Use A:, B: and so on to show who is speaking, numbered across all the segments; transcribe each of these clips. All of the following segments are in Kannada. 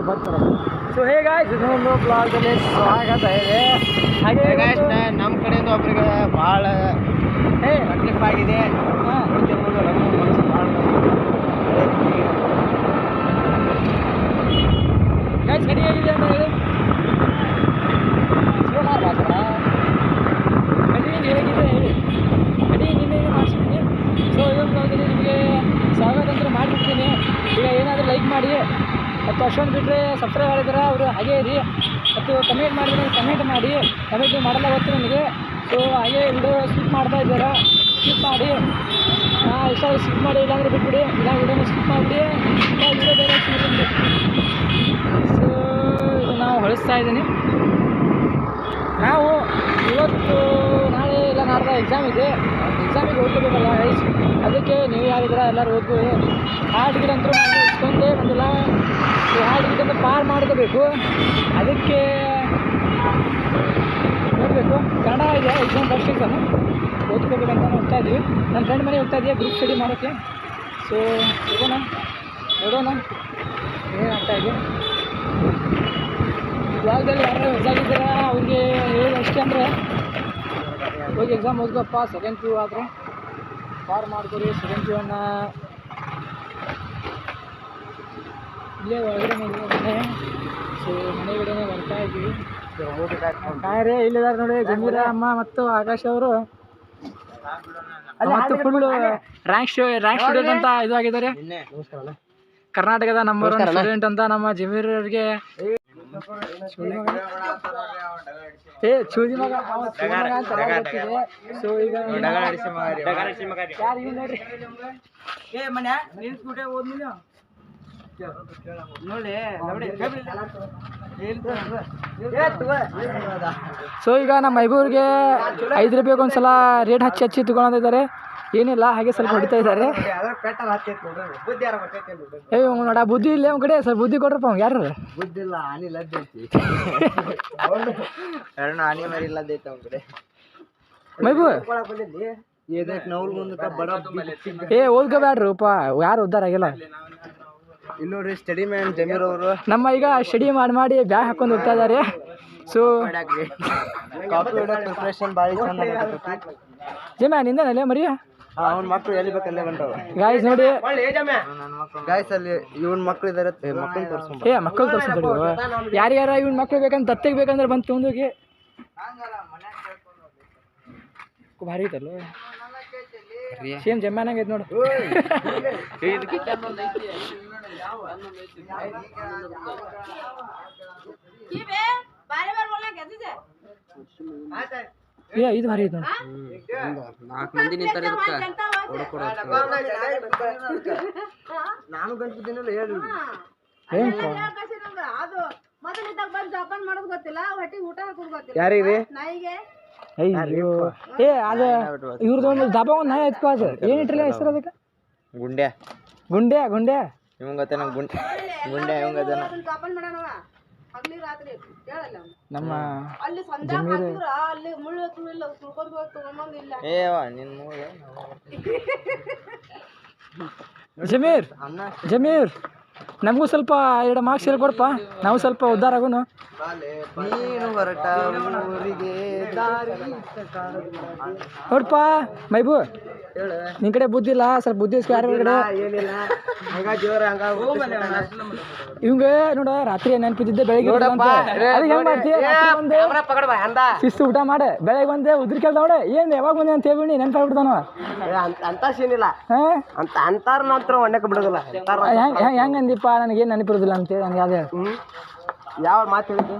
A: ಬರ್ತಾರೆ. ಸೊ ಹೇಗಾಯ್ತು ಇನ್ನೊಂದು ಬ್ಲಾಗ್ದಲ್ಲಿ ಸ್ವಾಗತ ಇದೆ. ಹಾಗೆ
B: ನಮ್ಮ ಕಡೆಯಿಂದ ಒಬ್ಬರಿಗೆ ಭಾಳ ತಕ್ಲೀಫ್ ಆಗಿದೆ.
A: ಗೈಸ್ ಕಡಿ ಹೇಗಿದೆ ಅಂತ ಹೇಳಿ ಕಡಿ ಹೇಗಿದೆ ಹೇಳಿ. ಕಡಿ ನಿನ್ನೆ ಮಾಡಿಸಿದ್ದೀನಿ. ಸೊ ಇದೊಂದು ಬ್ಲಾಗಲ್ಲಿ ನಿಮಗೆ ಸ್ವಾಗತ ಅಂತ ಮಾಡಿಬಿಡ್ತೀನಿ. ಈಗ ಏನಾದರೂ ಲೈಕ್ ಮಾಡಿ ಮತ್ತು ಅಷ್ಟೊಂದು ಬಿಟ್ಟರೆ ಸಬ್ಸ್ಕ್ರೈಬ್ ಮಾಡಿದ್ರೆ ಅವರು ಹಾಗೇ ಇರಿ. ಮತ್ತು ಕಮೆಂಟ್ ಮಾಡಿದ್ರೆ ಕಮೆಂಟ್ ಮಾಡಿ. ಕಮೆಂಟ್ ಮಾಡಲ್ಲ ಗೊತ್ತು ನನಗೆ. ಸೊ ಹಾಗೆ ವಿಡಿಯೋ ಸ್ಕಿಪ್ ಮಾಡ್ತಾ ಇದ್ದೀರಾ, ಸ್ಕಿಪ್ ಮಾಡಿ. ಇಷ್ಟ ಸ್ಕಿಪ್ ಮಾಡಿ, ಇಲ್ಲಾಂದರೆ ಬಿಟ್ಬಿಡಿ. ಇಲ್ಲ ವಿಡಿಯೋನ ಸ್ಕಿಪ್ ಮಾಡಿಬಿಡಿ. ವಿಡಿಯೋ ಬೇರೆ ಸಿಗುತ್ತೆ. ಸೊ ಇದು ನಾವು ಹೊಳಿಸ್ತಾ ಇದ್ದೀನಿ. ನಾವು ಇವತ್ತು ನಾಳೆ ಇಲ್ಲ ನಾಡ್ದ ಎಕ್ಸಾಮ್ ಇದೆ. ಎಕ್ಸಾಮಿಗೆ ಓದ್ಕೋಬೇಕಲ್ಲ ಗೈಸ್. ಅದಕ್ಕೆ ನೀವು ಯಾರಿದ್ದೀರ ಎಲ್ಲರೂ ಓದ್ಕೊಳ್ಳಿ. ಹಾರ್ಟ್ ಟಿಕೆಟ್ ಅಂತೂ ನಾನು ಇಸ್ಕೊಂಡೇ ಬಂದಿಲ್ಲ. ಈ ಹಾರ್ಟ್ ಟಿಕೆಟ್ ಅಂತ ಪಾರ್ ಮಾಡ್ಕೋಬೇಕು. ಅದಕ್ಕೆ ನೋಡಬೇಕು. ಕನ್ನಡ ಇದೆ ಎಕ್ಸಾಮ್, ಫಸ್ಟ್ ಎಕ್ಸಾಮು ಓದ್ಕೋಬೇಕಂತ ಹೋಗ್ತಾ ಇದ್ದೀವಿ. ನನ್ನ ಫ್ರೆಂಡ್ ಮನೆಗೆ ಹೋಗ್ತಾ ಇದೆಯಾ ಗ್ರೂಪ್ ಸ್ಟಡಿ ಮಾಡೋಕ್ಕೆ. ಸೊ ಹೋಗೋಣ, ನೋಡೋಣ ಏನಾಗ್ತಾ ಇದೆ. ಇವಾಗದಲ್ಲಿ ಯಾರು ಹೊಸಾಗಿದ್ದೀರ ಅವ್ರಿಗೆ ಹೇಳಿ ಅಷ್ಟೇ ಅಂದರೆ ಹೋಗಿ ಎಕ್ಸಾಮ್ ಓದ್ಕಪ್ಪ. ಸೆಕೆಂಡ್ ಪಿ ಯು ಆದರೆ ಪಾರ್ ಮಾಡ್ಕೊರಿ. ಸೆಕೆಂಡ್ ಪಿ ಯುವನ್ನು ಇಲ್ಲೇ ಒಳಗಡೆ ಮನೆ. ಸೊ ಮನೆಗಡೆನೇ ಬರ್ತಾ ಇದ್ದೀವಿ. ಕಾಯ್ರೆ ಇಲ್ಲಿದ್ದಾರೆ ನೋಡಿ ಜಮೀರ ಅಮ್ಮ ಮತ್ತು ಆಕಾಶ್ ಅವರು. ಮತ್ತು ಫುಲ್ಲು ರ್ಯಾಂಕ್ ಸ್ಟೂಡೆಂಟ್ ಅಂತ ಇದು ಆಗಿದ್ದಾರೆ. ಕರ್ನಾಟಕದ ನಂಬರ್ 1 ಸ್ಟೂಡೆಂಟ್ ಅಂತ ನಮ್ಮ ಜಮೀರ್ ಅವ್ರಿಗೆ. ಚೂದಿ ಮಗ ಅಂತ. ಸೊ ಈಗ ನೋಡ್ರಿ ಸೊ ಈಗ ನಮ್ಮ ಮೈಬೂರಿಗೆ 5 ರೂಪಾಯಿಗೆ ಒಂದ್ಸಲ ರೇಟ್ ಹಚ್ಚಿ ತಗೊಂಡಿದ್ದಾರೆ. ಏನಿಲ್ಲ ಹಾಗೆ ಸ್ವಲ್ಪ ಹೊಡಿತಾ ಇದ್ದಾರೆ. ನೋಡ ಬುದ್ಧಿ ಇಲ್ಲ ಅವ್ನ ಕಡೆ. ಸ್ವಲ್ಪ ಬುದ್ಧಿ ಕೊಡ್ರಪ್ಪ ಅವ್ನು. ಯಾರು
B: ಬುದ್ಧಿ ಇಲ್ಲ, ಆನಿ ಲದ್ದೈತಿ. ಆನಿ ಮರಿ ಇಲ್ಲದೈತೆ ಅವ್ನ ಕಡೆ.
A: ಮೈಬೂ ಓದ್ಕೋಬ್ಯಾಡ್ರಪ್ಪ, ಯಾರು ಉದ್ದಾರ ಆಗಿಲ್ಲ.
B: ಇಲ್ಲಿ ನೋಡ್ರಿ ಸ್ಟಡಿ ಮ್ಯಾನ್ ಜಮೀರ್ ಅವರು
A: ನಮ್ಮ ಈಗ ಸ್ಟಡಿ ಮಾಡಿ ಬ್ಯಾಗ್ ಹಾಕೊಂಡು ಹೋಗ್ತಾ ಇದ್ದಾರೆ. ಸೊ
B: ಕಾಪಿ ಹೊಡೋ ಪ್ರಿಪ್ರೇಷನ್ ಭಾಳ ಚಂದ.
A: ಜಮಾ ನಿಂದನಲ್ಲೇ ಮರಿ
B: ಅವ್ನ ಮಕ್ಕಳು ಎಲ್ಲಿ ಬೇಕಲ್ಲೇ ಬಂದವ.
A: ಗಾಯ್ಸ್ ನೋಡಿ
B: ಗಾಯ್ಸ್ ಅಲ್ಲಿ ಇವನ್ ಮಕ್ಳು ಇದಾರೆ. ಮಕ್ಕಳು ತೋರಿಸ್ಕೊಂಡು
A: ಮಕ್ಕಳು ತೋರಿಸ್ಬಿಟ್ಟು ಯಾರ್ಯಾರ ಇವನ್ ಮಕ್ಳು ಬೇಕಂತ ತತ್ತಿಗೆ ಬೇಕಂದ್ರೆ ಬಂದು ತೊಗೊಂಡೋಗಿ. ಭಾರಿ ಐತಲ್ಲ, ಸೇಮ್ ಜಮ್ಮಾನಾಗ ಐತೆ ನೋಡು. ಇದು ಭಾರಿ ಐತೆ ನೋಡಿ.
B: 4 ಮಂದಿ ನಿಂತಾರೆ. ನಾನು ಗಂಟುದಿನಲ್ಲ ಹೇಳಿ ಯಾರಿಗೆ
A: ಅದು ಇವ್ರದ್ದು ಒಂದು ದಬ ಒಂದು ನಾಯಿ ಎತ್ಕೋ. ಅದು ಏನಿಟ್ಟಿಲ್ಲ ಹೆಸರು ಅದಕ್ಕೆ?
B: ಗುಂಡ್ಯಾ
A: ಗುಂಡೆ ಗುಂಡೆ
B: ಇವಂಗ ಗುಂಡ್ಯಾ ಇವಂಗ
A: ನಮ್ಮ ಜಮೀರ್ ಜಮೀರ್ ನಮಗೂ ಸ್ವಲ್ಪ 2 ಮಾರ್ಕ್ಸ್ ಹೇಳ್ಕೊಡಪ್ಪ. ನಾವು ಸ್ವಲ್ಪ ಉದ್ಧಾರ ಆಗೋನು. ನೋಡಪ್ಪ ಮೈಬೂ, ನಿನ್ ಕಡೆ ಬುದ್ಧಿ ಇಲ್ಲ, ಸ್ವಲ್ಪ ಬುದ್ಧಿ ಯಾರ ಕಡೆ. ಇವಂಗ ನೋಡ ರಾತ್ರಿ ನೆನಪಿದ್ದೆ ಬೆಳಗ್ಗೆ ಶಿಸ್ತು ಊಟ ಮಾಡೆ ಬೆಳಗ್ಗೆ ಬಂದೆ ಉದ್ರಿ ಕೇಳ್ದ ನೋಡೆ ಏನ್ ಯಾವಾಗ ಬಂದೆ ಅಂತ ಹೇಳಿ ನೆನಪಾಗ್ಬಿಡ್ತಾನ.
B: ಅಂತ ಸೀನಿಲ್ಲ ಅಂತ ಅಂತಾರ ನಂತರ ಒಣ್ಣಕ್ಕೆ ಬಿಡೋದಿಲ್ಲ.
A: ಹೆಂಗಂದಿಪ್ಪ ನನಗೇನು ನೆನಪಿರೋದಿಲ್ಲ ಅಂತೇಳಿ ನನಗೆ. ಅದೇ
B: ಯಾವ ಮಾತು ಹೇಳಿದ್ದು?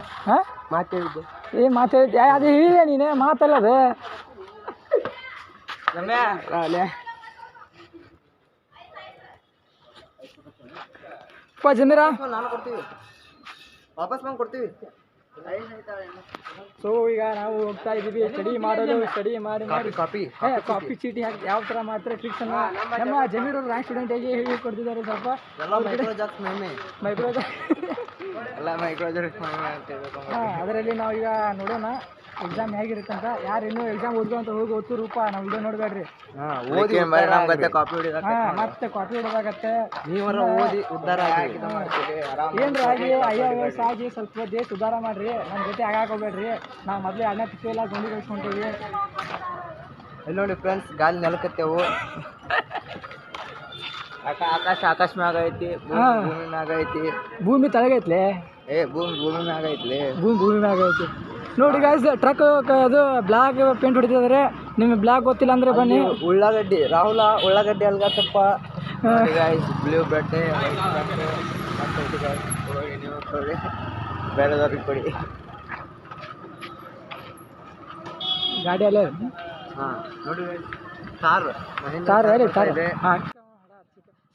B: ಮಾತು ಹೇಳಿದ್ದು
A: ಏನು ಮಾತು ಹೇಳಿದ್ದೆ? ಅದು ಹೇಳಿದೆ ನೀನೇ ಮಾತಲ್ಲದು. ಜಮೀರ
B: ನಾನು ಕೊಡ್ತೀವಿ, ವಾಪಸ್ ಬಂದು ಕೊಡ್ತೀವಿ.
A: ಸೊ ಈಗ ನಾವು ಹೋಗ್ತಾ ಇದ್ದೀವಿ ಸ್ಟಡಿ ಮಾಡೋದು. ಸ್ಟಡಿ ಮಾಡಿ ಕಾಪಿ ಚೀಟಿ ಹಾಕಿ ಯಾವ ಥರ ಮಾಡ್ತಾರೆ ಟ್ರಿಕ್ಸ್ ಅನ್ನು ನಮ್ಮ ಜಮೀರ್ ಅವರು ರ್ಯಾಂಕ್ ಸ್ಟೂಡೆಂಟ್ ಹೇಗೆ ಹೇಳಿ ಕೊಡ್ತಿದ್ದಾರೆ. ಸ್ವಲ್ಪ ಅದರಲ್ಲಿ ನಾವು ಈಗ ನೋಡೋಣ. ಎಕ್ಸಾಮ್ ಹೇಗಿರುತ್ತಂತ. ಯಾರು ಇನ್ನೂ ಎಕ್ಸಾಮ್ ಓದ್ಕೊ ಅಂತ ಹೋಗಿ ಓದ್ತು ರೂಪ ನಾವು ವಿಡಿಯೋ ನೋಡ್ಬೇಡ್ರಿ.
B: ಓದಿ ಕಾಪಿ
A: ಮತ್ತೆ ಕಾಪಿ ಹೊಡೋದಾಗತ್ತೆ.
B: ನೀವರ ಓದಿ ಉದ್ಧಾರ
A: ಏನ್ರಿ ಆಗಿ IAS ಆಗಿ ಸ್ವಲ್ಪ ದೇಶ ಉದ್ಧಾರ ಮಾಡ್ರಿ. ನಮ್ಮ ಜೊತೆ ಹೋಗ್ಬೇಡ್ರಿ. ನಾವು ಮೊದಲೇ 2ನೇ ತಿಪ್ಪಿಲ್ಲ ಗುಂಡಿ ಕಳ್ಸ್ಕೊಂತೀವಿ.
B: ಇಲ್ಲಿ ನೋಡಿ ಫ್ರೆಂಡ್ಸ್, ಗಾಳಿ ನೆಲಕತ್ತೇವು. ಆಕಾಶ ಮ್ಯಾಗ ಐತಿ, ಭೂಮಿ ಮ್ಯಾಗ ಐತಿ.
A: ಭೂಮಿ ತಳಗೈತ್ಲೆ.
B: ಭೂಮಿ ಮ್ಯಾಗ ಐತ್ಲಿ.
A: ಭೂಮಿ ಮ್ಯಾಗ ಐತಿ ನೋಡಿ ಗಾಯ್ಸ್. ಟ್ರಕ್ ಅದು ಬ್ಲಾಕ್ ಪೇಂಟ್ ಹೊಡಿತಿದ್ದಾರೆ. ನಿಮಗೆ ಬ್ಲಾಕ್ ಗೊತ್ತಿಲ್ಲ ಅಂದ್ರೆ ಬನ್ನಿ.
B: ಉಳ್ಳಾಗಡ್ಡಿ ರಾಹುಲ ಉಳ್ಳಾಗಡ್ಡಿ ಅಲ್ಗತ್ತಪ್ಪ. ಬ್ಲೂ ಬಟ್ಟೆ ಬೇರೆದವ್ರಿಗೆ ಕೊಡಿ.
A: ಗಾಡಿಯಲ್ಲೇ
B: ನೋಡಿ ಕಾರ್
A: ಹೇಳಿ ಕಾರ್. ಹಾಂ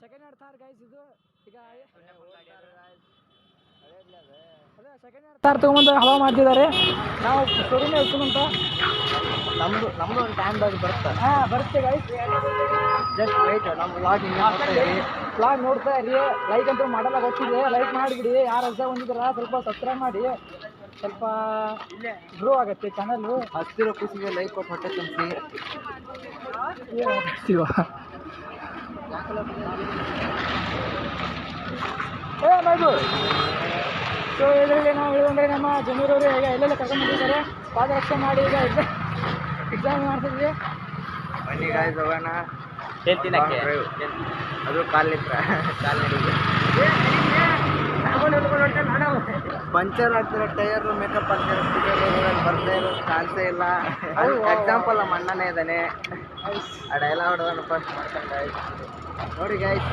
A: ಸೆಕೆಂಡ್ ಹ್ಯಾಂಡ್ ಕಾರ್ ಗೈಸ್ ಇದು. ಈಗ ಸೆಕೆಂಡ್ ಹ್ಯಾಂಡ್ ಕಾರ್ ತೊಗೊಂಬಂದು ಹವಾ ಮಾಡ್ತಿದ್ದಾರೆ. ನಾವು ಶೋರೂಮೇ ಇಟ್ಕೊಂತ
B: ನಮ್ಮದು ಒಂದು ಟೈಮ್ದಾಗ ಬರುತ್ತೆ.
A: ಬರುತ್ತೆ ಗೈಸ್.
B: Just white. ನಮ್ಮ
A: ವ್ಲಾಗ್ ನೋಡ್ತಾ ಇರಿ. ಲೈಕ್ ಅಂತೂ ಮಾಡಲ್ಲ ಗೊತ್ತಿದೆ. ಲೈಕ್ ಮಾಡಿಬಿಡಿ. ಯಾರು ಹೊಸ ಬಂದಿದ್ದಾರ ಸ್ವಲ್ಪ ಸಬ್ಸ್ಕ್ರೈಬ್ ಮಾಡಿ. ಸ್ವಲ್ಪ ಗ್ರೋ ಆಗುತ್ತೆ ಚಾನಲ್ಲು.
B: ಹತ್ತಿರ ಖುಷಿಗೆ ಲೈಕ್ ಕೊಟ್ಟು ಹೊಟ್ಟೆ ತುಂಬಿಸಿ.
A: ಮಾಡ್ಬೋದು. ಸೊ ಇದರಲ್ಲಿ ನಾವು ಹೇಳುವಂದರೆ ನಮ್ಮ ಜಮೀರವರು ಈಗ ಎಲ್ಲೆಲ್ಲ ಕರ್ಕೊಂಡ್ಬಂದಿದ್ದಾರೆ. ಪಾದರಕ್ಷೆ ಮಾಡಿ ಈಗ ಎಕ್ಸಾಮ್ ಮಾಡ್ತಿದ್ವಿ.
B: ಬನ್ನಿ ಗಾಯ್ಸ್ ಹೋಗೋಣ. ಅದು ಪಂಚರ್ ಆಗ್ತಿರೋ ಟೈರ್ ಮೇಕಪ್ ಆಗ್ತಿರೋ ಬರ್ತಾ ಇರೋ ಚಾನ್ಸೇ ಇಲ್ಲ. ಎಕ್ಸಾಂಪಲ್ ನಮ್ಮ ಅಣ್ಣನೇ ಇದ್ದಾನೆ. ಆ ಡೈಲಾಗ್ ಹೊಡೆದನ್ನು ಫಸ್ಟ್ ಮಾಡ್ಕೊಂಡು ಗಾಯ್ಸ್ ನೋಡಿ ಗಾಯ್ಸ್.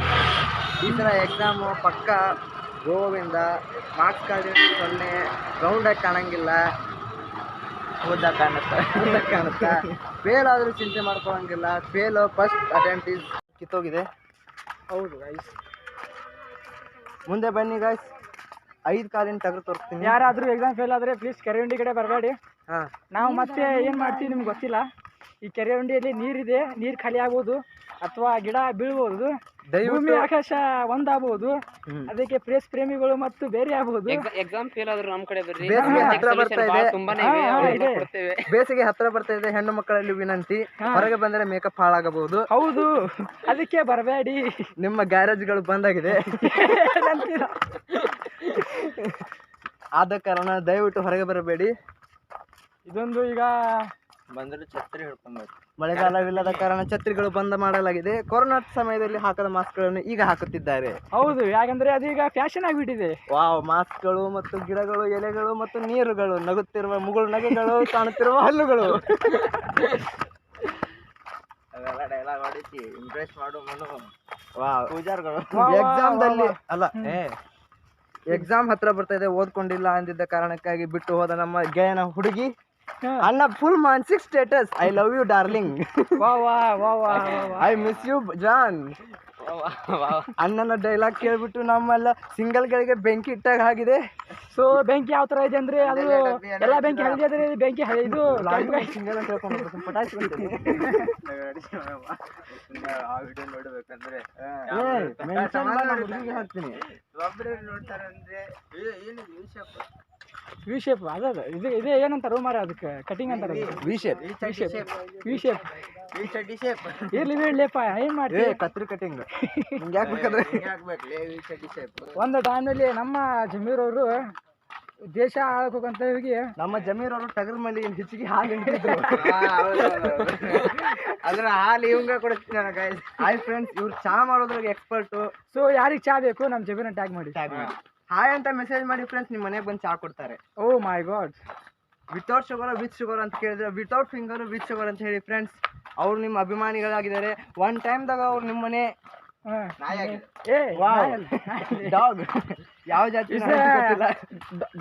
B: ಈ ಥರ ಎಕ್ಸಾಮು ಪಕ್ಕ ಗೋವಿಂದ ಮಾರ್ಕ್ಸ್ ಕಾರ್ಡ್ 0, ರೌಂಡಾಗಿ ಕಾಣಂಗಿಲ್ಲ, ಓದಾಗ ಕಾಣುತ್ತಾ. ಫೇಲ್ ಆದರೂ ಚಿಂತೆ ಮಾಡ್ಕೊಳಂಗಿಲ್ಲ. ಫೇಲು ಫಸ್ಟ್ ಅಟೆಂಪ್ಟ್ ಈಸ್ ಕಿತ್ತೋಗಿದೆ.
A: ಹೌದು ಗೈಸ್.
B: ಮುಂದೆ ಬನ್ನಿ ಗಾಯ್ಸ್, 5 ಕಾಲಿನ ತೆಗೆದು ತೋರಿಸ್ತೀನಿ.
A: ಯಾರಾದರೂ ಎಕ್ಸಾಮ್ ಫೇಲ್ ಆದರೆ ಪ್ಲೀಸ್ ಕೆರೆಹುಂಡಿ ಕಡೆ ಬರಬೇಡಿ. ನಾವು ಮತ್ತೆ ಏನು ಮಾಡ್ತೀವಿ ನಿಮ್ಗೆ ಗೊತ್ತಿಲ್ಲ. ಈ ಕೆರೆಹುಂಡಿಯಲ್ಲಿ ನೀರಿದೆ, ನೀರು ಖಾಲಿ ಆಗ್ಬೋದು ಅಥವಾ ಗಿಡ ಬೀಳ್ಬೋದು, ಭೂಮಿ ಆಕಾಶ ಒಂದಾಗಬಹುದು. ಅದಕ್ಕೆ ಪ್ರೇಸ್ ಪ್ರೇಮಿಗಳು ಮತ್ತು ಬೇರೆ ಆಗಬಹುದು.
C: ಎಕ್ಸಾಮ್ ಫೇಲ್ ಆದ್ರೂ ನಮ್ಮ ಕಡೆ ಬರ್ರಿ.
B: ಬೇಸಿಗೆ ಹತ್ರ ಬರ್ತಾ ಇದೆ. ಹೆಣ್ಣು ಮಕ್ಕಳಲ್ಲಿ ವಿನಂತಿ, ಹೊರಗೆ ಬಂದರೆ ಮೇಕಪ್ ಹಾಳಾಗಬಹುದು.
A: ಹೌದು, ಅದಕ್ಕೆ ಬರಬೇಡಿ.
B: ನಿಮ್ಮ ಗ್ಯಾರೇಜ್ಗಳು ಬಂದಾಗಿದೆ. ಆದ ಕಾರಣ ದಯವಿಟ್ಟು ಹೊರಗೆ ಬರಬೇಡಿ.
A: ಇದೊಂದು ಈಗ
B: ಬಂದರೆ ಛತ್ರಿ ಹಿಡ್ಕೊಬೇಕು. ಮಳೆಗಾಲವಿಲ್ಲದ ಕಾರಣ ಛತ್ರಿಗಳು ಬಂದ್ ಮಾಡಲಾಗಿದೆ. ಕೊರೋನಾ ಸಮಯದಲ್ಲಿ ಹಾಕದ ಮಾಸ್ಕ್ಗಳನ್ನು ಈಗ ಹಾಕುತ್ತಿದ್ದಾರೆ.
A: ಹೌದು, ಯಾಕಂದ್ರೆ ಅದೀಗ ಫ್ಯಾಷನ್ ಆಗಿಬಿಟ್ಟಿದೆ.
B: ವಾವ್, ಮಾಸ್ಕ್ಗಳು ಮತ್ತು ಗಿಡಗಳು, ಎಲೆಗಳು ಮತ್ತು ನೀರುಗಳು, ನಗುತ್ತಿರುವ ಮುಗುಳು ನಗೆಗಳು, ಕಾಣುತ್ತಿರುವ ಹಲ್ಲುಗಳು. ಅವೆಲ್ಲ ಡೈಲಾಗ್ ಹೊಡಿಸಿ ಇಂಪ್ರೆಸ್ ಮಾಡೋ ಮನು. ವಾವ್, ಪೂಜಾರ್ಗಳು ಎಕ್ಸಾಮ್ದಲ್ಲಿ ಅಲ್ಲ, ಎಕ್ಸಾಮ್ ಹತ್ರ ಬರ್ತಾ ಇದೆ. ಓದ್ಕೊಂಡಿಲ್ಲ ಅಂದಿದ್ದ ಕಾರಣಕ್ಕಾಗಿ ಬಿಟ್ಟು ಹೋದ ನಮ್ಮ ಗೆಳೆಯನ ಹುಡುಗಿ ಅಣ್ಣ ಫುಲ್ ಮಾನಸಿಕ್ status. I love you darling. I miss you ಜಾನ್. ಅಣ್ಣನ ಡೈಲಾಗ್ ಕೇಳ್ಬಿಟ್ಟು ನಮ್ಮೆಲ್ಲ ಸಿಂಗಲ್ಗಳಿಗೆ ಬೆಂಕಿ ಇಟ್ಟಾಗ ಆಗಿದೆ.
A: ಸೊ ಬೆಂಕಿ ಯಾವ ತರ ಇದೆ ಅಂದ್ರೆ ಅದು ಎಲ್ಲ ಬೆಂಕಿ ಹಳದಿ ಅದ್ರೆ ಬೆಂಕಿ ಇದು
B: ಸಿಂಗಲ್ ಅಂತ ಹೇಳ್ಕೊಂಡು ಪಟಾಯಿಸ್ಕೊಂತೀನಿ. ಆ ವಿಡಿಯೋ ನೋಡ್ಬೇಕಂದ್ರೆ ಹಾಕ್ತೀನಿ. ಒಬ್ಬರೇ ನೋಡ್ತಾರೆ ಅಂದ್ರೆ ಏನು
A: ವಿ ಶೇಪ್. ಅದ ಇದು ಇದೇ ಏನಂತ ರೂಮಾರ ಅದಕ್ಕೆ ಕಟಿಂಗ್ ಅಂತಾರ.
B: V shape.
A: ಇರ್ಲಿ ಬಿಡ್ಲಿಪ್ಪ, ಏನ್ ಮಾಡ್ತೀವಿ.
B: ಕತ್ರಿ ಕಟಿಂಗ್
A: ಒಂದು ಟೈಮ್ನಲ್ಲಿ ನಮ್ಮ ಜಮೀರವರು ದೇಶ ಆಳ್ಕೋಕಂತ ಹೋಗಿ
B: ನಮ್ಮ ಜಮೀರವರು ಟಗರ್ ಮೇಲೆ ಹೆಚ್ಚಿಗೆ ಹಾಲು ಹಿಡಿದ್ರು. ಅದ್ರ ಹಾಲು ಇವಂಗ ಕೊಡ್ತೀನಿ ನಾನು ಗೈಸ್. ಹಾಯ್ ಫ್ರೆಂಡ್ಸ್, ಇವ್ರು ಚಾ ಮಾಡೋದ್ರಾಗ ಎಕ್ಸ್ಪರ್ಟು.
A: ಸೊ ಯಾರಿಗೆ ಚಾ ಬೇಕು ನಮ್ಮ ಜಮೀರನ್ನ ಟ್ಯಾಗ್ ಮಾಡಿ.
B: ಹಾಯ್ ಅಂತ ಮೆಸೇಜ್ ಮಾಡಿ ಫ್ರೆಂಡ್ಸ್, ನಿಮ್ಮ ಮನೆಗೆ ಬಂದು ಚಾ ಕೊಡ್ತಾರೆ.
A: Oh my God.
B: Without sugar with sugar ಅಂತ ಕೇಳಿದ್ರೆ ವಿತೌಟ್ ಫಿಂಗರ್ ವಿತ್ ಶುಗರ್ ಅಂತ ಹೇಳಿ ಫ್ರೆಂಡ್ಸ್. ಅವ್ರು ನಿಮ್ಮ ಅಭಿಮಾನಿಗಳಾಗಿದ್ದಾರೆ. ಒನ್ ಟೈಮ್ದಾಗ ಅವ್ರು ನಿಮ್ಮ ಮನೆ ಡಾಗ್ ಯಾವ ಜಾತಿ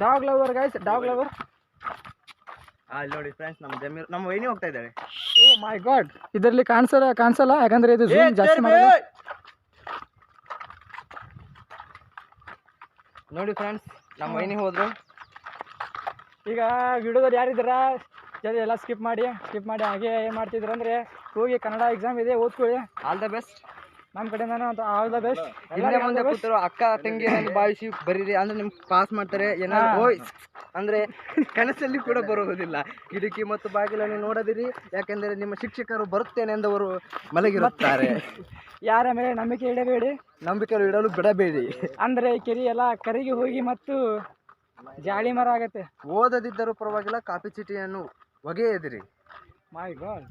A: dog lover guys, dog lover.
B: ನೋಡಿ ಫ್ರೆಂಡ್ಸ್, ನಮ್ಮ ಜಮೀರ್ ನಮ್ಮ ವೈನಿ ಹೋಗ್ತಾ ಇದ್ದಾರೆ.
A: ಓ ಮೈ ಗಾಡ್. ಇದರಲ್ಲಿ ಕಾಣಿಸಲ್ಲ ಯಾಕಂದ್ರೆ ಇದು ಜೂಮ್ ಜಾಸ್ತಿ ಮಾಡೋದು.
B: ನೋಡಿ ಫ್ರೆಂಡ್ಸ್, ನಮ್ಮ ವೈನಿ ಹೋದ್ರು.
A: ಈಗ ವಿಡಿಯೋದಲ್ಲಿ ಯಾರಿದ್ದಾರ ಜಲ್ದಿ ಎಲ್ಲ ಸ್ಕಿಪ್ ಮಾಡಿ ಹಾಗೆ ಏನು ಮಾಡ್ತಿದ್ರು ಅಂದರೆ ಹೋಗಿ ಕನ್ನಡ ಎಕ್ಸಾಮ್ ಇದೆ, ಓದ್ಕೊಳ್ಳಿ.
B: All the best.
A: ನಮ್ಮ ಕಡೆಯಿಂದ ಆಲ್ ದ ಬೆಸ್ಟ್.
B: ಹಿಂದೆ ಮುಂದೆ ಕೂತಿರೋ ಅಕ್ಕ ತಂಗಿಯನ್ನು ಭಾವಿಸಿ ಬರೀರಿ, ಅಂದ್ರೆ ನಿಮ್ಗೆ ಪಾಸ್ ಮಾಡ್ತಾರೆ. ಏನಾದ್ರು ಓಯ್ ಅಂದ್ರೆ ಕನಸಲ್ಲಿ ಕೂಡ ಬರುವುದಿಲ್ಲ. ಕಿಟಕಿ ಮತ್ತು ಬಾಗಿಲನ್ನು ನೋಡದಿರಿ, ಯಾಕೆಂದರೆ ನಿಮ್ಮ ಶಿಕ್ಷಕರು ಬರುತ್ತೇನೆಂದವರು ಮಲಗಿರುತ್ತಾರೆ.
A: ಯಾರ ಮೇಲೆ ನಂಬಿಕೆ ಇಡಬೇಡಿ,
B: ನಂಬಿಕೆ ಇಡಲು ಬಿಡಬೇಡಿ.
A: ಅಂದ್ರೆ ಕೆರೆ ಎಲ್ಲ ಕರಿಗೆ ಹೋಗಿ ಮತ್ತು ಜಾಳಿ ಮರ ಆಗತ್ತೆ.
B: ಓದದಿದ್ದರೂ ಪರವಾಗಿಲ್ಲ, ಕಾಪಿ ಚೀಟಿಯನ್ನು ಒಗೆಯದಿರಿ.
A: ಮೈ ಗಾಡ್.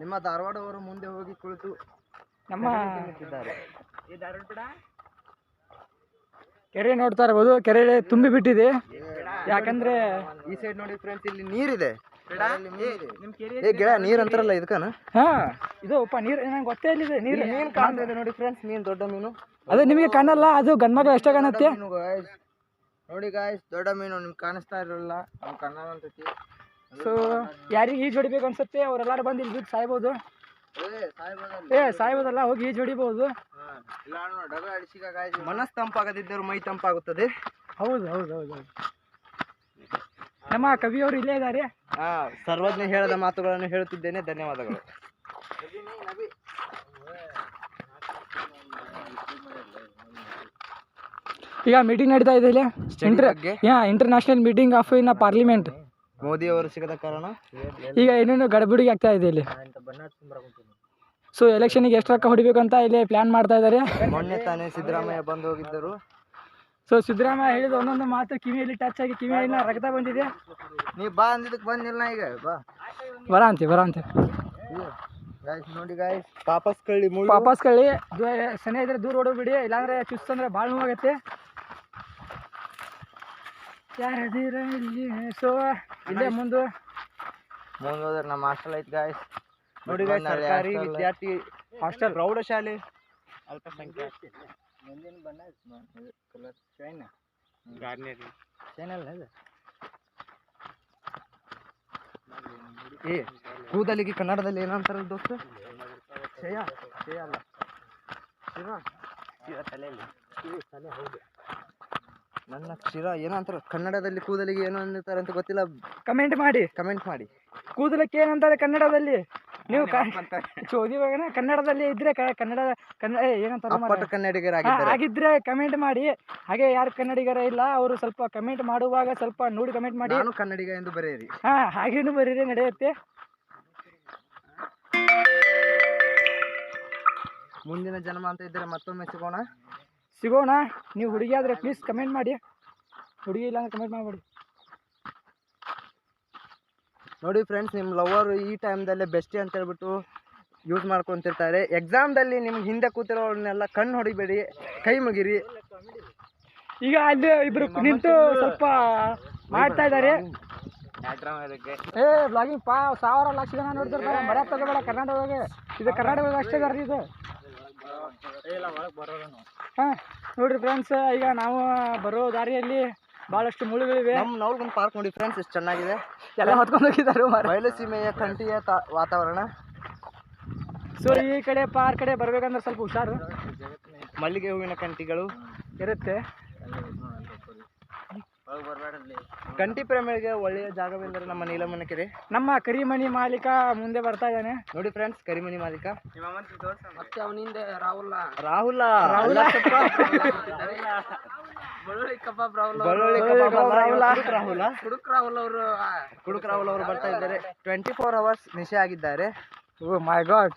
B: ನಿಮ್ಮ ಧಾರವಾಡವರು ಮುಂದೆ ಹೋಗಿ ಕುಳಿತು
A: ನಮ್ಮ
B: ನಿಂತಿದ್ದಾರೆ.
A: ಕೆರೆ ನೋಡ್ತಾ ಇರ್ಬೋದು, ಕೆರೆ ತುಂಬಿ ಬಿಟ್ಟಿದೆ. ಯಾಕಂದ್ರೆ
B: ಈ ಸೈಡ್ ನೋಡಿ ಫ್ರೆಂಡ್ಸ್, ಇಲ್ಲಿ ನೀರಿದೆ. ಏ ಗಿಡ ನೀರ್ ಅಂತಾರಲ್ಲ ಇದಕ್ಕನ?
A: ಹಾ, ಇದು ಉಪ್ಪ ನೀರು ನಂಗೆ ಗೊತ್ತೇ ಇಲ್ಲಿದೆ. ನೀರು
B: ಮೀನು ಕಾಣ್ತಾ ಇದೆ ನೋಡಿ ಫ್ರೆಂಡ್ಸ್, ಮೀನು, ದೊಡ್ಡ ಮೀನು.
A: ಅದು ನಿಮಗೆ ಕಾಣಲ್ಲ, ಅದು ಗಂಡ್ಮಕ್ಳು ಎಷ್ಟೇ ಕಾಣುತ್ತೆ.
B: ನೋಡಿ ಗಾಯ್ಸ್, ದೊಡ್ಡ ಮೀನು ನಿಮ್ಗೆ ಕಾಣಿಸ್ತಾ ಇರಲ್ಲ, ನಮ್ಗೆ ಕನ್ನಡ ಅಂತೈತಿ.
A: ಸೊ ಯಾರಿಗೆ ಈಜು ಹೊಡಿಬೇಕು ಅನ್ಸುತ್ತೆ ಅವರೆಲ್ಲರೂ ಬಂದು ಇಲ್ಲಿ ಬಿದ್ದು ಸಾಯ್ಬೋದು. ಸಾಯ್ಬೋದಲ್ಲ, ಹೋಗಿ ಈಜು ಹೊಡಿಬೋದು.
B: ಮನಸ್ಸು ತಂಪಾಗದಿದ್ದರೂ ಮೈ ತಂಪಾಗುತ್ತದೆ.
A: ಹೌದು ಹೌದು ಹೌದು ಹೌದು. ನಮ್ಮ ಕವಿಯವರು ಇಲ್ಲೇ ಇದ್ದಾರೆ.
B: ಸರ್ವಜ್ಞ ಹೇಳದ ಮಾತುಗಳನ್ನು ಹೇಳುತ್ತಿದ್ದೇನೆ. ಧನ್ಯವಾದಗಳು.
A: ಈಗ ಮೀಟಿಂಗ್ ನಡೀತಾ ಇದೆ ಇಲ್ಲಿ, international meeting of in parliament.
B: Modi ಅವರು ಸಿಗದ ಕಾರಣ
A: ಈಗ ಏನೇನು ಗಡಬಿಡಿಗೆ ಆಗ್ತಾ ಇದೆ ಇಲ್ಲಿ. ಸೊ ಎಲೆಕ್ಷನ್ಗೆ ಎಷ್ಟು ರೊಕ್ಕ ಹೊಡಿಬೇಕು ಅಂತ ಇಲ್ಲಿ ಪ್ಲಾನ್ ಮಾಡ್ತಾ ಇದ್ದಾರೆ.
B: ಮೊನ್ನೆ ತಾನೇ ಸಿದ್ದರಾಮಯ್ಯ ಬಂದು ಹೋಗಿದ್ದರು.
A: ಸೊ ಸಿದ್ದರಾಮಯ್ಯ ಹೇಳಿದ ಒಂದೊಂದು ಮಾತು ಕಿವಿಯಲ್ಲಿ ಟಚ್ ಆಗಿ ಕಿವಿಯಲ್ಲಿ ರಕ್ತ ಬಂದಿದೆ.
B: ನೀವು ಬಾ ಅಂದಿದ್ದಕ್ಕೆ ಬಂದಿಲ್ಲ, ಈಗ ಬಾ
A: ಬರಂತೆ
B: ನೋಡಿ ಗಾಯ್ಸ್, ಪಾಪಸ್
A: ಕಳ್ಳಿ ಸನಿ ಇದ್ರೆ ದೂರ ಓಡೋಗ್ಬಿಡಿ, ಇಲ್ಲಾಂದ್ರೆ ಚುಸ್ತಂದ್ರೆ ಭಾಳ ನೋವಾಗತ್ತೆ. ಯಾರದಿರಲಿ. ಸೊ ಇಲ್ಲೇ ಮುಂದೆ
B: ಹೋದ್ರೆ ನಮ್ಮ ಹಾಸ್ಟೆಲ್ ಐತಿ ಗಾಯ್ಸ್. ನೋಡಿ ಗಾಯ್ಸ್, ಸರ್ಕಾರಿ ವಿದ್ಯಾರ್ಥಿ ಹಾಸ್ಟೆಲ್, ಪ್ರೌಢಶಾಲೆ, ಅಲ್ಪಸಂಖ್ಯಾತ. ಏ ಕೂದಲಿಗೆ ಕನ್ನಡದಲ್ಲಿ ಏನಂತಾರ ದೋಸ್ತ? ಕ್ಷಯ ಅಲ್ಲ, ತಲೆ. ಹೌದು, ನನ್ನ ಕ್ಷೀರ ಏನಂತಾರ ಕನ್ನಡದಲ್ಲಿ. ಕೂದಲಿಗೆ ಏನೋ ಅಂತಾರೆ ಅಂತ ಗೊತ್ತಿಲ್ಲ,
A: ಕಮೆಂಟ್ ಮಾಡಿ. ಕೂದಲಕ್ಕೆ ಏನಂತಾರೆ ಕನ್ನಡದಲ್ಲಿ? ನೀವು ಚೋದಿವಾಗ ಕನ್ನಡದಲ್ಲಿ ಇದ್ರೆ ಏನಂತಾರೆ ಆಗಿದ್ರೆ ಕಮೆಂಟ್ ಮಾಡಿ. ಹಾಗೆ ಯಾರು ಕನ್ನಡಿಗರ ಇಲ್ಲ ಅವರು ಸ್ವಲ್ಪ ಕಮೆಂಟ್ ಮಾಡುವಾಗ ಸ್ವಲ್ಪ ನೋಡಿ ಕಮೆಂಟ್ ಮಾಡಿ.
B: ನಾನು ಕನ್ನಡಿಗ ಎಂದು ಬರೆಯಿರಿ.
A: ಹಾಗೇನು ಬರೀರಿ, ನಡೆಯುತ್ತೆ.
B: ಮುಂದಿನ ಜನ್ಮ ಅಂತ ಇದ್ರೆ ಮತ್ತೊಮ್ಮೆ
A: ಸಿಗೋಣ. ನೀವು ಹುಡುಗಿ ಆದ್ರೆ ಪ್ಲೀಸ್ ಕಮೆಂಟ್ ಮಾಡಿ, ಹುಡುಗಿ ಇಲ್ಲ ಅಂದ್ರೆ ಕಮೆಂಟ್ ಮಾಡಿ.
B: ನೋಡಿ ಫ್ರೆಂಡ್ಸ್, ನಿಮ್ಮ ಲವರ್ ಈ ಟೈಮ್ದಲ್ಲೇ ಬೆಸ್ಟಿ ಅಂತ ಹೇಳ್ಬಿಟ್ಟು ಯೂಸ್ ಮಾಡ್ಕೊತಿರ್ತಾರೆ. ಎಕ್ಸಾಮ್ದಲ್ಲಿ ನಿಮ್ಗೆ ಹಿಂದೆ ಕೂತಿರೋರ್ನೆಲ್ಲ ಕಣ್ಣು ಹೊಡಿಬೇಡಿ, ಕೈ ಮುಗಿರಿ.
A: ಈಗ ಅಲ್ಲಿ ಇಬ್ರು ನಿಂತು ಸ್ವಲ್ಪ ಮಾಡ್ತಾ ಇದ್ದಾರೆ. ಬ್ಲಾಗಿಂಗ್ 1000 ಲಕ್ಷ ಜನ ನೋಡ್ತಿರ್ತಾರೆ. ಮರ್ಯಾದ ತಗೋಬೇಡ ಕರ್ನಾಟಕದಾಗ. ಇದು ಕರ್ನಾಟಕದಾಗ ಅಷ್ಟೇ ಇದಾರೆ ಇದು. ನೋಡ್ರಿ ಫ್ರೆಂಡ್ಸ್, ಈಗ ನಾವು ಬರೋ ದಾರಿಯಲ್ಲಿ ಬಹಳಷ್ಟು ಮುಳುಗಳಿವೆ.
B: ನಮ್ಮ ಪಾರ್ಕ್ ನೋಡಿ ಫ್ರೆಂಡ್ಸ್, ಎಷ್ಟು ಚೆನ್ನಾಗಿದೆ.
A: ಎಲ್ಲ ಹೊತ್ಕೊಂಡು ಹೋಗಿದ್ದಾರೆ.
B: ಬಯಲುಸೀಮೆಯ ಕಂಠಿಯ ವಾತಾವರಣ.
A: ಸೊ ಈ ಕಡೆ ಪಾರ್ಕ್ ಕಡೆ ಬರ್ಬೇಕಂದ್ರೆ ಸ್ವಲ್ಪ ಹುಷಾರು.
B: ಮಲ್ಲಿಗೆ ಹೂವಿನ ಕಂಠಿಗಳು
A: ಇರುತ್ತೆ.
B: ಕಂಠಿ ಪ್ರೇಮಿಗಳಿಗೆ ಒಳ್ಳೆಯ ಜಾಗವೆಂದರೆ ನಮ್ಮ ನೀಲಮ್ಮನ ಕೆರೆ.
A: ನಮ್ಮ ಕರಿಮಣಿ ಮಾಲೀಕ ಮುಂದೆ ಬರ್ತಾ ಇದ್ದಾನೆ.
B: ನೋಡಿ ಫ್ರೆಂಡ್ಸ್, ಕರಿಮಣಿ ಮಾಲೀಕ.
C: ಮತ್ತೆ ಅವನಿಂದ ರಾಹುಲ್
B: ಕುಡುಕ್ ರಾಹುಲ್ ಅವರು ಬರ್ತಾ ಇದ್ದಾರೆ. 24 hours ನಿಶೆ ಆಗಿದ್ದಾರೆ.
A: ಓ ಮೈ ಗಾಡ್.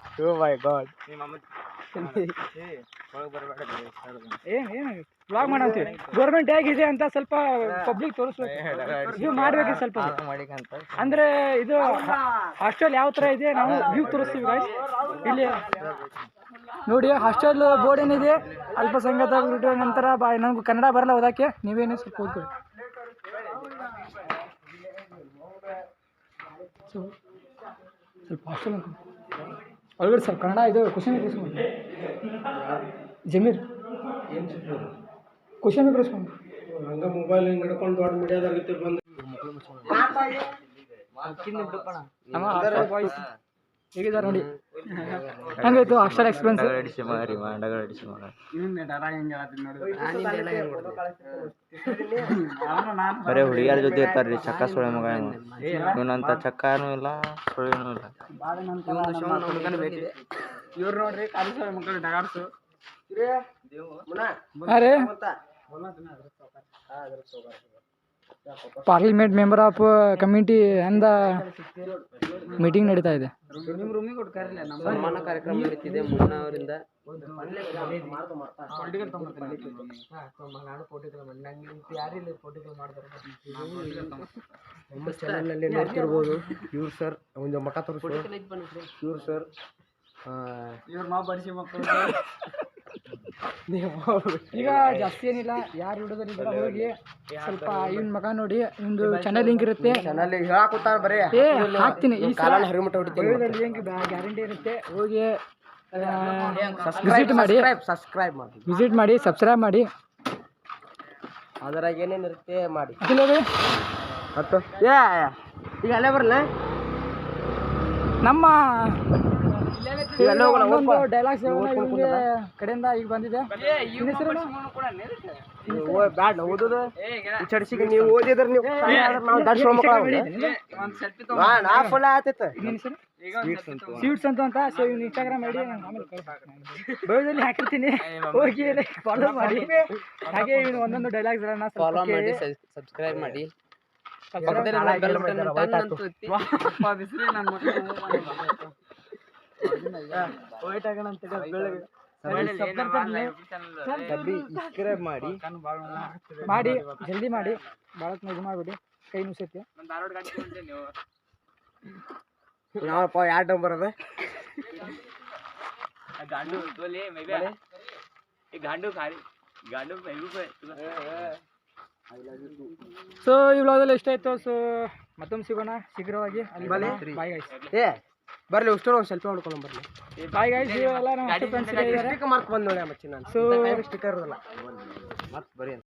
A: ಏನಾಗುತ್ತೆ ಬ್ಲಾಗ್ ಮಾಡಂತೀವಿ. ಗೌರ್ಮೆಂಟ್ ಹೇಗಿದೆ ಅಂತ ಸ್ವಲ್ಪ ಪಬ್ಲಿಕ್ ತೋರಿಸ್ಬೇಕು. ಇದು ಮಾಡ್ಬೇಕು ಸ್ವಲ್ಪ. ಅಂದ್ರೆ ಇದು ಹಾಸ್ಟೆಲ್ ಯಾವ ತರ ಇದೆ ನಾವು ವ್ಯೂ ತೋರಿಸ್ತೀವಿ ಗೈಸ್. ಇಲ್ಲಿ ನೋಡಿ ಹಾಸ್ಟೆಲ್ ಬೋರ್ಡ್ ಏನಿದೆ, ಅಲ್ಪಸಂಖ್ಯಾತ ನಂತರ ನನಗೂ ಕನ್ನಡ ಬರಲ್ಲ ಓದಕ್ಕೆ, ನೀವೇನು ಸ್ವಲ್ಪ ಓದ್ಕೊಳ್ಳಿ. ಸ್ವಲ್ಪ ಹಾಸ್ಟೆಲ್ ಒಳಗಡೆ ಸ್ವಲ್ಪ ಕನ್ನಡ ಇದು ಕ್ವಶನ್ ಜಮೀರ್ ಕ್ವಶನ್ ಇಸ್ಕೊಂಡು
D: ಹಂಗ ಮೊಬೈಲ್ ಹಿಂಗೆ ಹಿಡ್ಕೊಂಡು ದೊಡ್ಡ ಮೀಡಿಯಾದಾಗ ಬಂದು
A: ಹೇಗಿದ್ದಾರೆ ನೋಡಿ. ಹಂಗಾಯ್ತು ಹಾಸ್ಟೆಲ್ ಎಕ್ಸ್ಪೀರಿಯನ್ಸ್?
B: ಬರೀ ಹುಡುಗಿಯರ ಜೊತೆ ಇರ್ತಾರ್ರಿ ಚಕ್ಕ ಸುಳೆ ಮಗ ಇವನಂತ ಚಕ್ಕನೂ ಇಲ್ಲ ಸುಳಿನೂ ಇಲ್ಲ.
C: ಇವ್ರು ನೋಡ್ರಿ ಕಾಲಿಸ ಮಕ್ಕಳು ಡಗಾರ್ಸು.
A: ಅರೆ ಪಾರ್ಲಿಮೆಂಟ್ ಮೆಂಬರ್ ಆಫ್ ಕಮಿಟಿ ಅಂದ ಮೀಟಿಂಗ್ ನಡೀತಾ ಇದೆ.
C: ನಿಮ್ಮ ರೂಮಿಗೆ ಕೊಟ್ಟು ಕರೀಲಿ. ನಮ್ಮ ಸನ್ಮಾನ ಕಾರ್ಯಕ್ರಮ ನಡೀತಿದೆ ಮುನ್ನ ಅವರಿಂದ.
D: ನಮ್ಮ ಚಾನಲ್ನಲ್ಲಿ ನೋಡ್ತಿರ್ಬೋದು. ಇವ್ರು ಸರ್ ಒಂದು ಮಕ ತೋರಿಸ್ಬೋದು. ಇವ್ರು ಸರ್
C: ಇವ್ರು ನಾವು ಬಡಿಸಿ ಮಕ್ಕಳು.
A: ಈಗ ಜಾಸ್ತಿ ಏನಿಲ್ಲ, ಯಾರು ಹಿಡಿದ್ರೆ ಹೋಗಿ ಸ್ವಲ್ಪ ಇವನ್ ಮಗ ನೋಡಿ, ಇವಂದು ಚಾನಲ್ ಲಿಂಕ್ ಇರುತ್ತೆ.
B: ಚಾನಲ್ ಹೇಳಾಕುತ್ತಾರ ಬರೀ
A: ಹಾಕ್ತೀನಿ ಈ ಸಲ
B: ಹರಿಮುಟ್ಟ ಹೊಡಿತೀನಿ.
A: ಲಿಂಕ್ ಗ್ಯಾರಂಟಿ ಇರುತ್ತೆ. ಹೋಗಿ ವಿಸಿಟ್ ಮಾಡಿ, ಸಬ್ಸ್ಕ್ರೈಬ್ ಮಾಡಿ.
B: ಅದ್ರಾಗ ಏನೇನು ಇರುತ್ತೆ ಮಾಡಿ.
A: ಮತ್ತು
B: ಈಗ ಅಲ್ಲೇ ಬರಲ್ಲ
A: ನಮ್ಮ ಡೈಲಾಗ್ಸ್ ಕಡೆಯಿಂದ ಈಗ ಬಂದಿದೆ.
B: ಬ್ಯಾಡ್ ಓದೋದು ಚಡ್ಸಿಗೆ ನೀವು ಓದಿದ್ರೆ ನೀವು ನಾವು ದರ್ಶನ ನಾ ಫುಲ್ ಆತೈತೆ.
A: ಸ್ವೀಟ್ಸ್ ಅಂತ ಸೊ ಇವ್ನ ಇನ್ಸ್ಟಾಗ್ರಾಮ್ ಐಡಿ ಬಯೋದಲ್ಲಿ ಹಾಕಿರ್ತೀನಿ, ಹೋಗಿ ಫಾಲೋ ಮಾಡಿ. ಹಾಗೆ ಇವನು ಒಂದೊಂದು ಡೈಲಾಗ್ಸ್
C: ಫಾಲೋ ಮಾಡಿ, ಸಬ್ಸ್ಕ್ರೈಬ್ ಮಾಡಿ.
A: ಮಾಡಿ ಜಲ್ದಿ ಮಾಡಿ, ಭಾಳ ಇದು ಮಾಡಿಬಿಡಿ, ಕೈ ನುಸೈತಿ.
B: ಯಾವಪ್ಪ ಎರಡು ನಂಬರ್ ಅದ
A: ಸೊ ಈ ವ್ಲಾಗಲ್ಲಿ ಎಷ್ಟ ಆಯ್ತು. ಸೊ ಮತ್ತೊಮ್ಮೆ ಸಿಗೋಣ ಶೀಘ್ರವಾಗಿ. Bye guys.
B: ಬರ್ಲಿ ಅಷ್ಟು ಒಂದು ಸೆಲ್ಫಿ ಮಾಡ್ಕೊಂಡು ಬರ್ಲಿ.
A: Bye guys. ಇವೆಲ್ಲ ನಮ್ಮ ಫ್ರೆಂಡ್ಸ್ ಇದ್ದಾರೆ.
B: ಮಾರ್ಕ್ ಬಂದ್ ನೋಡಿ ಮಚ್ಚಿ ನಾನು.
A: ಸೊ
B: ಸ್ಟಿಕ್ಕರ್ ಇರಲ್ಲ ಮತ್ತೆ ಬರೀ